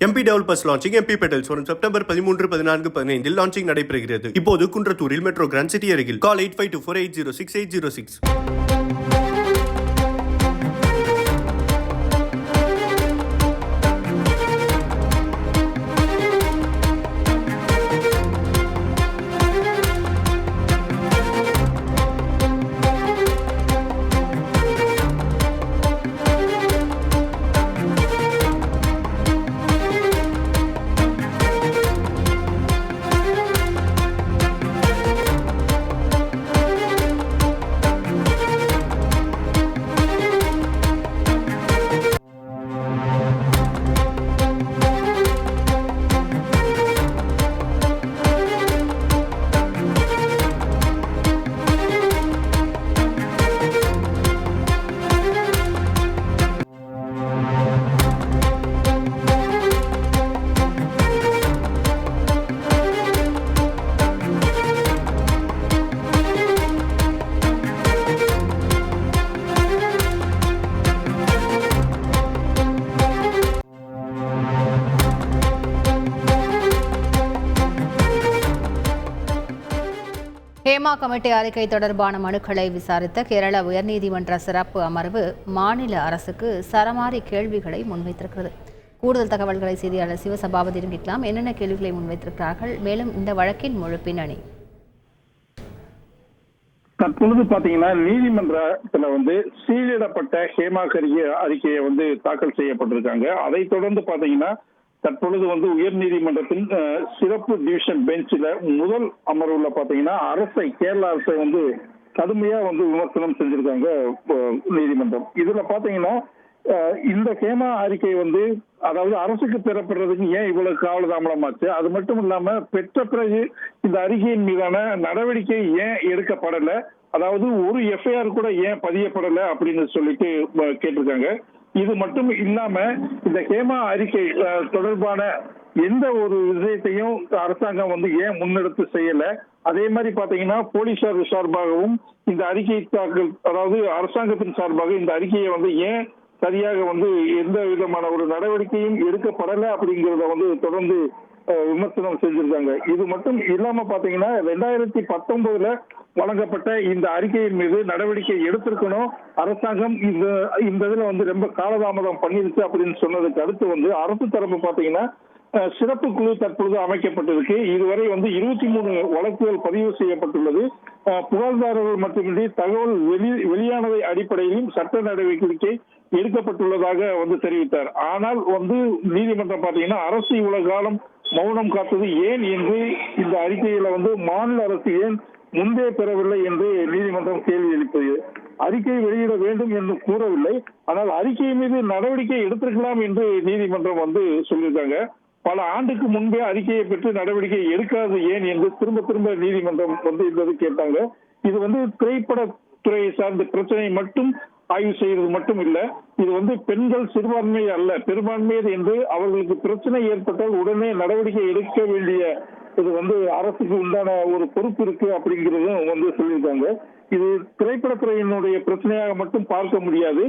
MP Developers launching MP Petals வரும் September 13, 14, 15 launching நடைபெறுகிறது. இப்போது குன்றத்தூரில் மெட்ரோ கிராண்ட் சிட்டி அருகில். கால் 8524806806. ஹேமா கமிட்டி அறிக்கை தொடர்பான மனுக்களை விசாரித்த கேரள உயர்நீதிமன்ற சிறப்பு அமர்வு மாநில அரசுக்கு சரமாரி கேள்விகளை முன்வைத்திருக்கிறது. கூடுதல் தகவல்களை செய்தியாளர் சிவசபாபதியிடம் கேட்கலாம். என்னென்ன கேள்விகளை முன்வைத்திருக்கிறார்கள், மேலும் இந்த வழக்கின் முழு பின்னணி? தற்பொழுது பாத்தீங்கன்னா நீதிமன்றத்துல சீலிடப்பட்ட ஹேமா அறிக்கையை தாக்கல் செய்யப்பட்டிருக்காங்க. அதை தொடர்ந்து பாத்தீங்கன்னா தற்பொழுது உயர் நீதிமன்றத்தின் சிறப்பு டிவிஷன் பெஞ்சில முதல் அமர்வுல பாத்தீங்கன்னா கேரள அரசை கடுமையா விமர்சனம் செஞ்சிருக்காங்க நீதிமன்றம். இதுல பாத்தீங்கன்னா இந்த ஹேமா அறிக்கை அதாவது அரசுக்கு பெறப்படுறதுக்கு ஏன் இவ்வளவு காலதாமதமாச்சு, அது மட்டும் இல்லாம பெற்ற பிறகு இந்த அறிக்கையின் மீதான நடவடிக்கை ஏன் எடுக்கப்படல, அதாவது ஒரு எஃப்ஐஆர் கூட ஏன் பதியப்படல அப்படின்னு சொல்லிட்டு கேட்டிருக்காங்க. இது மட்டும் இல்லாம இந்த ஹேமா அறிக்கை தொடர்பான எந்த ஒரு விஷயத்தையும் அரசாங்கம் ஏன் முன்னெடுத்து செய்யல, அதே மாதிரி பாத்தீங்கன்னா போலீசார் சார்பாகவும் இந்த அறிக்கை தாக்கல், அதாவது அரசாங்கத்தின் சார்பாக இந்த அறிக்கையை ஏன் சரியாக எந்த விதமான ஒரு நடவடிக்கையும் எடுக்கப்படல அப்படிங்கறத தொடர்ந்து விமர்சனம் செஞ்சிருக்காங்க. இது மட்டும் இல்லாம பாத்தீங்கன்னா 2019 வழங்கப்பட்ட இந்த அறிக்கையின் மீது நடவடிக்கை எடுத்திருக்கணும். அரசாங்கம் இந்த இதுல ரொம்ப காலதாமதம் பண்ணிருச்சு அப்படின்னு சொன்னதுக்கு அடுத்து அரசு தரப்பு பாத்தீங்கன்னா சிறப்பு குழு தற்பொழுது அமைக்கப்பட்டிருக்கு. இதுவரை 23 வழக்குகள் பதிவு செய்யப்பட்டுள்ளது. புகார்தாரர்கள் மட்டுமின்றி தகவல் வெளியானதை அடிப்படையிலும் சட்ட நடவடிக்கை எடுக்கப்பட்டுள்ளதாக தெரிவித்தார். ஆனால் நீதிமன்றம் பாத்தீங்கன்னா அரசு இவ்வளவு காலம் மௌனம் காத்தது ஏன் என்று இந்த அறிக்கையில மாநில அரசு ஏன் முன்பே பெறவில்லை என்று நீதிமன்றம் கேள்வி எழுப்பியது. அறிக்கை வெளியிட வேண்டும் என்று கூறவில்லை, ஆனால் அறிக்கை மீது நடவடிக்கை எடுத்திருக்கலாம் என்று நீதிமன்றம் சொல்லியிருக்காங்க. பல ஆண்டுக்கு முன்பே அறிக்கையை பெற்று நடவடிக்கை எடுக்காது ஏன் என்று திரும்ப நீதிமன்றம் இந்த கேட்டாங்க. இது திரைப்படத்துறையை சார்ந்த பிரச்சனை மட்டும் ஆய்வு செய்வது மட்டும் இல்ல, இது பெண்கள் சிறுபான்மை அல்ல பெரும்பான்மையர் என்று அவர்களுக்கு பிரச்சனை ஏற்பட்டால் உடனே நடவடிக்கை எடுக்க வேண்டிய இது அரசுக்கு உண்டான ஒரு பொறுப்பு இருக்கு அப்படிங்கறதும் சொல்லியிருக்காங்க. இது திரைப்படத்துறையினுடைய பிரச்சனையாக மட்டும் பார்க்க முடியாது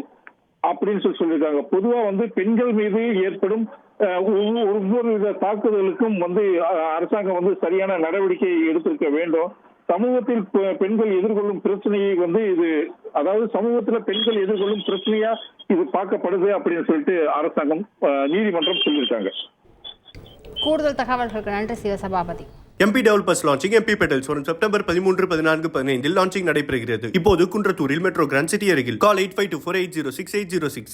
அப்படின்னு சொல்லியிருக்காங்க. பொதுவா பெண்கள் மீது ஏற்படும் ஒவ்வொரு வித தாக்குதலுக்கும் அரசாங்கம் சரியான நடவடிக்கை எடுத்திருக்க வேண்டும். சமூகத்தில் பெண்கள் எதிர்கொள்ளும் பிரச்சனையை இது அதாவது சமூகத்துல பெண்கள் எதிர்கொள்ளும் பிரச்சனையா இது பார்க்கப்படுது அப்படின்னு சொல்லிட்டு அரசாங்கம் நீதிமன்றம் சொல்லியிருக்காங்க. கூடுதல் தகவல்களுக்கு நன்றி Sivasabapathi. MP Developers launching MP Petals வரும் செப்டம்பர் 13, 14, 15 லான்ச்சிங் நடைபெறுகிறது. இப்போது குன்றத்தூரில் மெட்ரோ கிராண்ட் சிட்டி அருகில். கால் 8524806806.